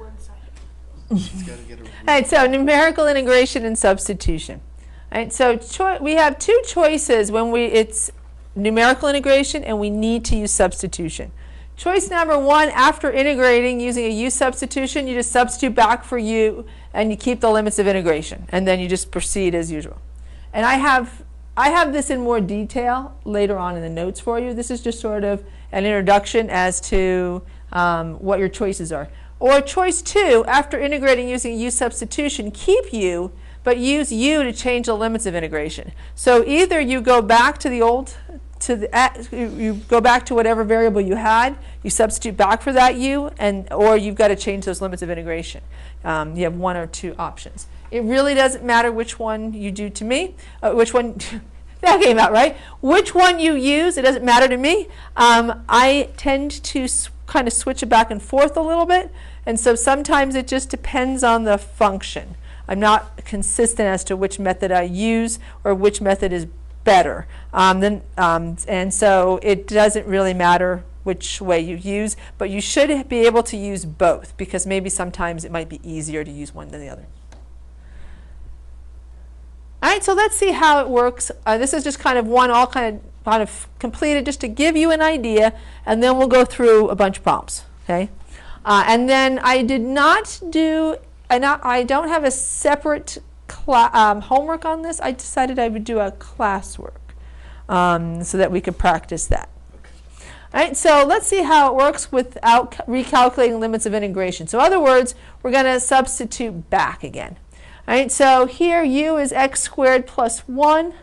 1 second. She's got to get a All right, so numerical integration and substitution. All right, so we have two choices when it's numerical integration and we need to use substitution. Choice number one, after integrating using a u substitution, you just substitute back for u and you keep the limits of integration, and then you just proceed as usual. And I have this in more detail later on in the notes for you. This is just sort of an introduction as to what your choices are. Or choice two, after integrating using u substitution, keep u, but use u to change the limits of integration. So either you go back to the old, you go back to whatever variable you had, you substitute back for that u, or you've got to change those limits of integration. You have one or two options. It really doesn't matter which one you do to me, which one, that came out right, which one you use, it doesn't matter to me. I tend to kind of switch it back and forth a little bit, and so sometimes it just depends on the function. I'm not consistent as to which method I use or which method is better. And so it doesn't really matter which way you use, but you should be able to use both, because maybe sometimes it might be easier to use one than the other. All right, so let's see how it works. This is just kind of one all kind of completed just to give you an idea, and then we'll go through a bunch of problems. Okay, and then I did not do, I don't have a separate homework on this. I decided I would do a classwork so that we could practice that. All right, so let's see how it works without recalculating limits of integration. So in other words, we're going to substitute back again. All right, so here u is x squared plus 1,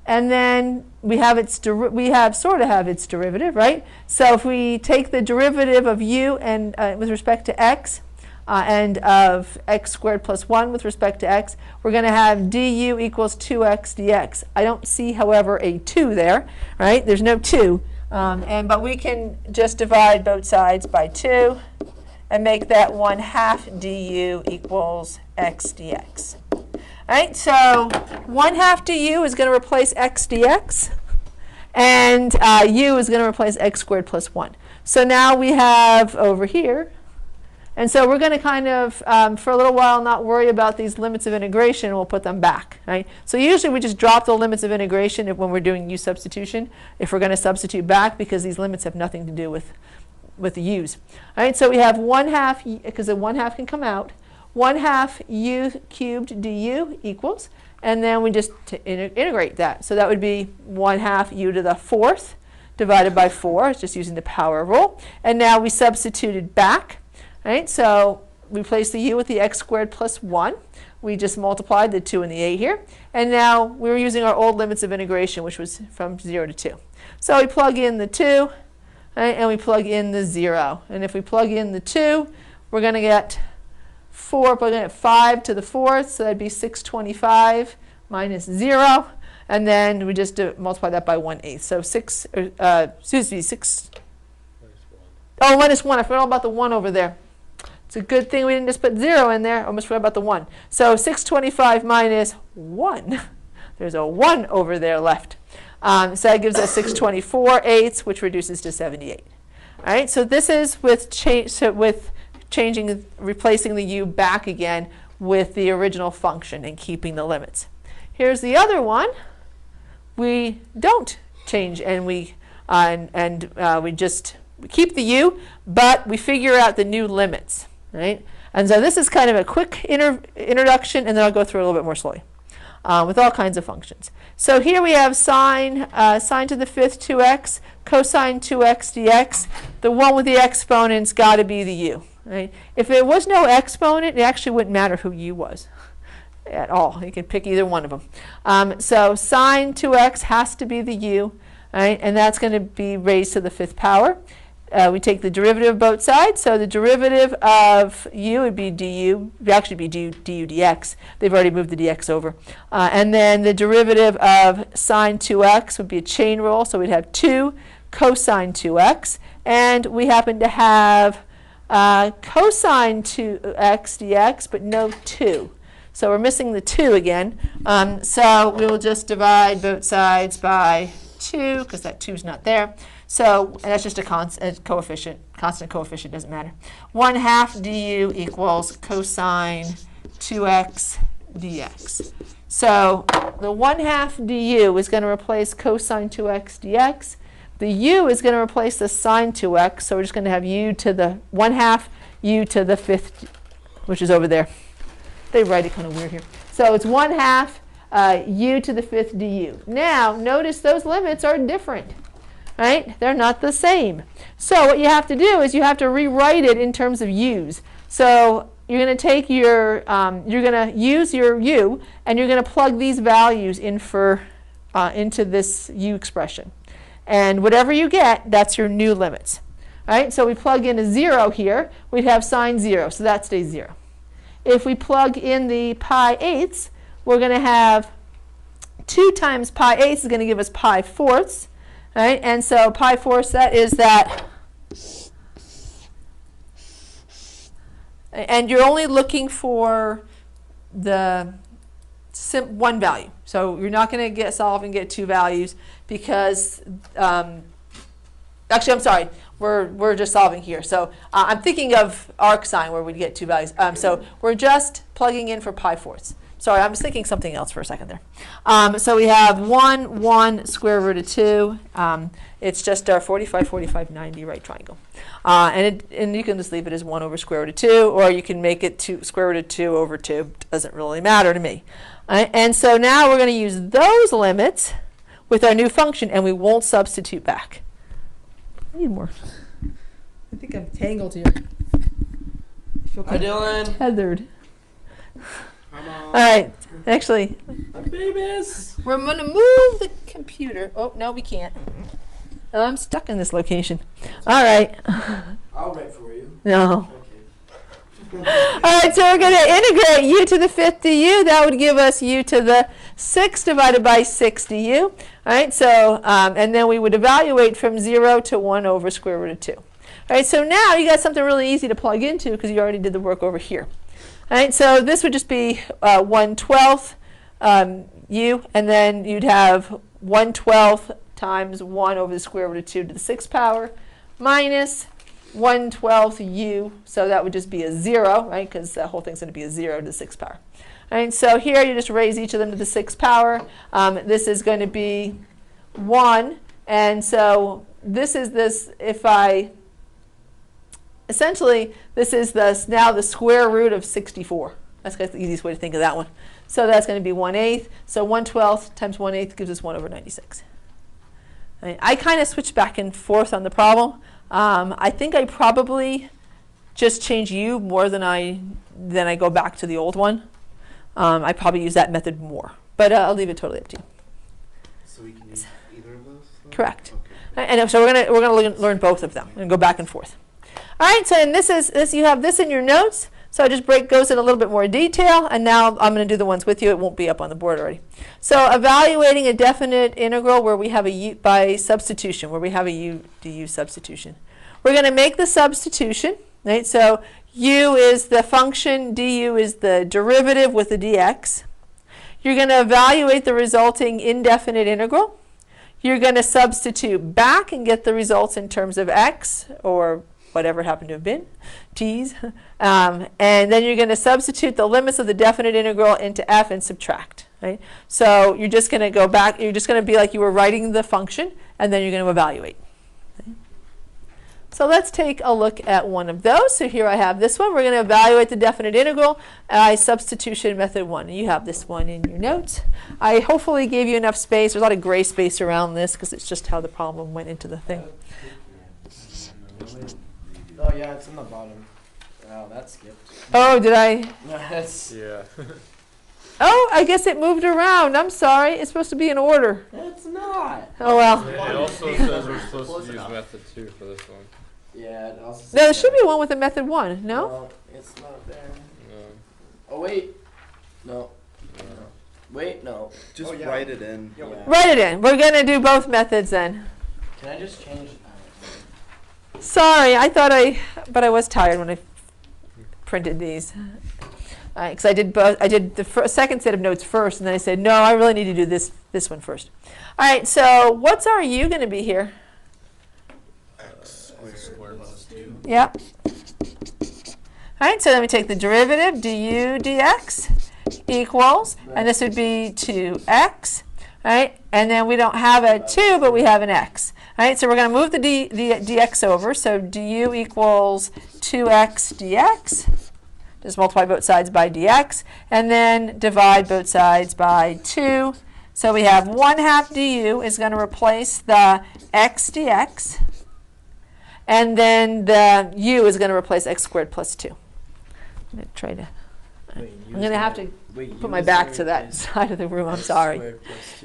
and then we sort of have its derivative, right? So if we take the derivative of u and with respect to x, and of x squared plus 1 with respect to x, we're going to have du equals 2x dx. I don't see, however, a 2 there, right? There's no 2. But we can just divide both sides by 2 and make that 1/2 du equals x dx. All right, so 1/2 du is going to replace x dx, and u is going to replace x squared plus 1. So now we have over here, and so we're going to kind of, for a little while, not worry about these limits of integration, and we'll put them back, right? So usually we just drop the limits of integration when we're doing u substitution, if we're going to substitute back, because these limits have nothing to do with the u's. All right, so we have 1/2, because the 1/2 can come out, 1/2 u cubed du equals, and then we just integrate that. So that would be 1/2 u to the 4th divided by 4. It's just using the power rule. And now we substituted back. Right, so we replace the u with the x squared plus 1. We just multiplied the 2 and the 8 here. And now we're using our old limits of integration, which was from 0 to 2. So we plug in the 2, right, and we plug in the 0. And if we plug in the 2, we're going to get 4, plugging in 5 to the 4th, so that'd be 625 minus 0. And then we just multiply that by 1/8. So 6, oh, minus 1. I forgot all about the 1 over there. It's a good thing we didn't just put 0 in there. I almost forgot about the 1. So 625 minus 1. There's a 1 over there left. So that gives us 624/8, which reduces to 78. All right, so this is with replacing the u back again with the original function and keeping the limits. Here's the other one. We don't change, and we just keep the u, but we figure out the new limits, right? And so this is kind of a quick introduction, and then I'll go through it a little bit more slowly with all kinds of functions. So here we have sine to the 5th 2x, cosine 2x dx. The one with the exponent's got to be the u, right? If there was no exponent, it actually wouldn't matter who u was at all. You can pick either one of them. So sine 2x has to be the u, right? And that's going to be raised to the 5th power. We take the derivative of both sides, so the derivative of u would be du, would actually be du dx. They've already moved the dx over. And then the derivative of sine 2x would be a chain rule, so we'd have 2 cosine 2x, and we happen to have cosine 2x dx, but no 2. So we're missing the 2 again. So we will just divide both sides by 2, because that 2 is not there. So, and that's just a constant coefficient, doesn't matter. 1/2 du equals cosine 2x dx. So the 1/2 du is going to replace cosine 2x dx. The u is going to replace the sine 2x, so we're just going to have u to the 1/2 u to the 5th, which is over there. They write it kind of weird here. So it's 1/2 u to the 5th du. Now, notice those limits are different, right? They're not the same. So what you have to do is you have to rewrite it in terms of u's. So you're going to take your, you're going to use your u, and you're going to plug these values in for, into this u expression. And whatever you get, that's your new limits. All right, so we plug in a 0 here, we'd have sine 0, so that stays 0. If we plug in the pi eighths, we're going to have 2 times pi eighths is going to give us pi fourths. Right? And so pi fourths, that is that. And you're only looking for the one value. So you're not going to solve and get 2 values because, actually, I'm sorry, we're just solving here. So I'm thinking of arc sine where we'd get 2 values. So we're just plugging in for pi fourths. Sorry, I was thinking something else for a second there. So we have 1 square root of 2. It's just our 45, 45, 90 right triangle. And you can just leave it as 1 over square root of 2, or you can make it square root of 2 over 2. Doesn't really matter to me. And so now we're going to use those limits with our new function, and we won't substitute back. I need more. I think I'm tangled here. I feel kind of tethered. All right, actually, babies. we're going to move the computer. Oh, no, we can't. Oh, I'm stuck in this location. All right. I'll write for you. No. Okay. All right, so we're going to integrate u to the 5th du. That would give us u to the 6 divided by 6 du. All right, so, and then we would evaluate from 0 to 1 over square root of 2. All right, so now you got something really easy to plug into because you already did the work over here. All right, so this would just be 1/12 u, and then you'd have 1/12 times 1 over the square root of 2 to the 6th power minus 1/12 u, so that would just be a 0, right, because the whole thing's going to be a 0 to the 6th power. All right, so here you just raise each of them to the 6th power. This is going to be 1, and so this is this, if I essentially, this is now the square root of 64. That's the easiest way to think of that one. So that's going to be 1/8. So 1/12 times 1/8 gives us 1 over 96. I kind of switched back and forth on the problem. I think I probably just change u more than I go back to the old one. I probably use that method more. But I'll leave it totally up to you. So we can use either of those? Correct. Okay. And so we're gonna learn both of them and go back and forth. All right, so and this you have this in your notes. So I just goes in a little bit more detail, and now I'm going to do the ones with you. It won't be up on the board already. So evaluating a definite integral where we have a u by substitution, where we have a u du substitution. We're going to make the substitution, right? So u is the function, du is the derivative with the dx. You're going to evaluate the resulting indefinite integral. You're going to substitute back and get the results in terms of x, or whatever it happened to have been, t's. And then you're going to substitute the limits of the definite integral into f and subtract. Right? So you're just going to go back, you're just going to be like you were writing the function, and then you're going to evaluate. Okay? So let's take a look at one of those. So here I have this one. We're going to evaluate the definite integral by substitution method 1. And you have this one in your notes. I hopefully gave you enough space. There's a lot of gray space around this because it's just how the problem went into the thing. Oh yeah, it's in the bottom. Wow, that skipped. Oh, did I? No, that's Yeah. Oh, I guess it moved around. I'm sorry. It's supposed to be in order. it's not. Oh, well. It also says we're supposed to use method 2 for this one. Yeah, it also. There should be one with a method 1, no? No, it's not there. No. Oh wait. No. No. Wait, no. Just Oh, yeah. write it in. Yeah. Write it in. We're going to do both methods then. Can I just change? Sorry, but I was tired when I printed these. Because I did both. I did the second set of notes first, and then I said, no, I really need to do this one first. All right, so what's our u going to be here? Yep. All right, so then we take the derivative, du dx equals, and this would be 2x, right? And then we don't have a 2, but we have an x. All right, so we're going to move the dx over. So du equals 2x dx. Just multiply both sides by dx, and then divide both sides by 2. So we have 1/2 du is going to replace the x dx, and then the u is going to replace x squared plus 2. I'm going to try to. I'm going to have to put my back to that side of the room. I'm sorry.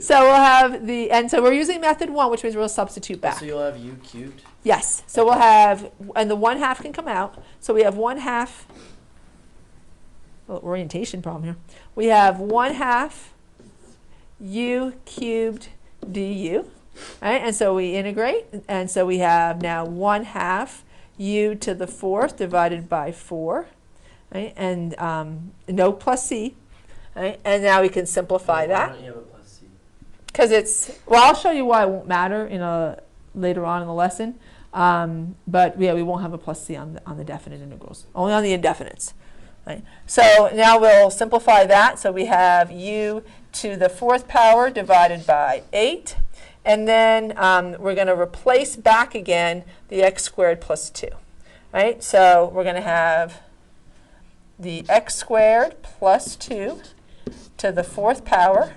So we'll have the, and so we're using method 1, which means we'll substitute back. So you'll have u cubed? Yes. So we'll have, and the 1/2 can come out. So we have 1/2, orientation problem here. We have 1/2 u cubed du. Right? And so we integrate. And so we have now 1/2 u to the 4th divided by 4. Right? And no plus c. Right? And now we can simplify that. Why don't you have a plus c? Because it's, well, I'll show you why it won't matter later on in the lesson. But yeah, we won't have a plus c on the definite integrals, only on the indefinites. Right? So now we'll simplify that. So we have u to the 4th power divided by 8. And then we're going to replace back again the x squared plus 2. Right? So we're going to have the x squared plus 2 to the 4th power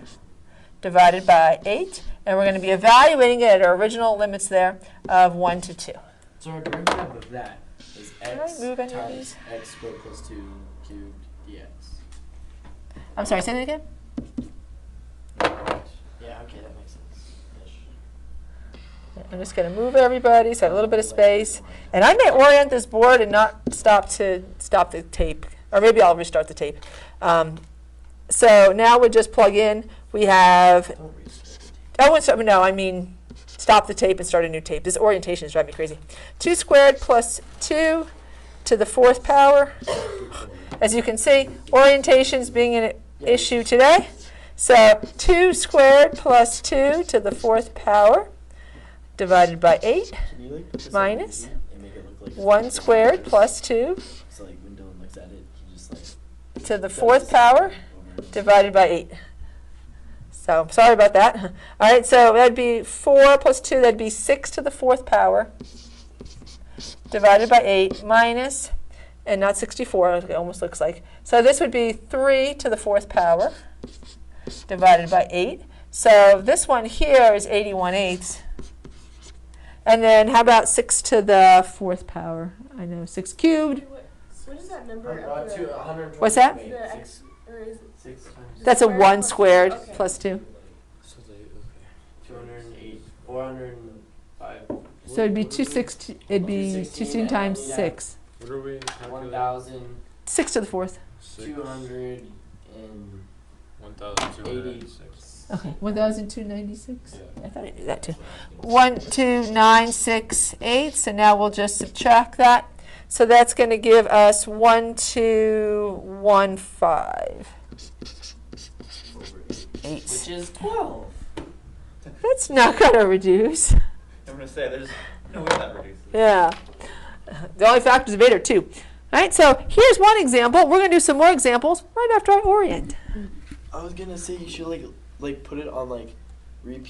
divided by 8. And we're going to be evaluating it at our original limits there of 1 to 2. So our derivative of that is Can x I move any of times these? x squared plus 2 cubed dx. I'm sorry, say that again? Yeah, okay, that makes sense. I'm just going to move everybody so I have a little bit of space. And I may orient this board and not stop the tape. Or maybe I'll restart the tape. So now we just plug in. We have, Don't restart the tape. no, I mean stop the tape and start a new tape. This orientation is driving me crazy. 2 squared plus 2 to the 4th power. As you can see, orientation's being an issue today. So 2 squared plus 2 to the 4th power divided by 8 Can you like put this minus on and make it look like 1 squared plus 2 So like when Dylan looks at it, he just like to the 4th power divided by 8. So sorry about that. All right, so that'd be 4 plus 2, that'd be 6 to the 4th power divided by 8 minus, and not 64, it almost looks like. So this would be 3 to the 4th power divided by 8. So this one here is 81/8. And then how about 6 to the 4th power? I know, 6 cubed. What is that number? to 120. What's that? Wait, The six- x, or is it? 6 times That's a 1 squared Okay. plus 2. So they, okay. 208, 405. So it'd be 216, it'd be 216 times 6. What are we calculating? 1,000. 6 to the 4th. 200 and 1,296. Okay, 1,296. Yeah. I thought I knew that too. 12968. So now we'll just subtract that. So that's going to give us 1215. 8. which is 12. That's not going to reduce. I'm going to say, there's no way that reduces. Yeah. The only factors of 8 are 2. All right, so here's one example. We're going to do some more examples right after I orient. I was gonna say you should like put it on like repeat.